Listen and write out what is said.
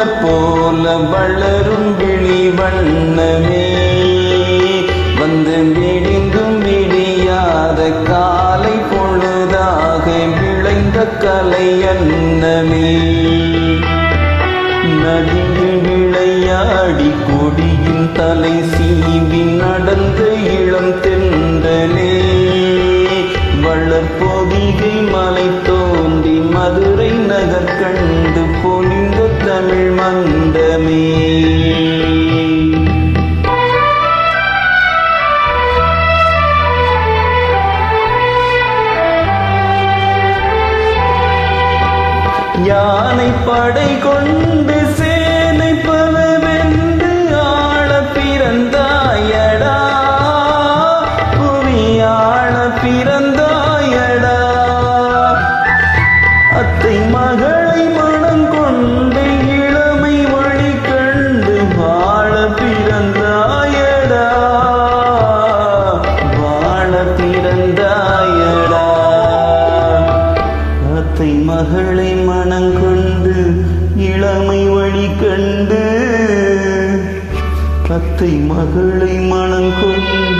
மலர் போல வளரும் விழி வண்ணமே வந்து விடிந்தும் விடியாத காலை பொழுதாக விளைந்த கலை அன்னமே நதியில் விளையாடி கொடியின் தலை சீவி நடந்த இளம் தென்றலே வளர்பொதிகை மலை தோன்றி மதுரை நகர் கண்டு பொலிந்த தமிழ் மந்தமே யானை படை கொண்டு சேனை பலவென்று ஆள பிறந்தாயடா புவி ஆள பிறந்தாயடா அத்தை மகளை மனம் கொண்டு இளமை வழி கண்டு வாழ பிறந்தாயடா வாழ பிறந்தாயடா அத்தை மகளை மனங்கொண்டு இளமை வழி கண்டு அத்தை மகளை மனங்கொண்டு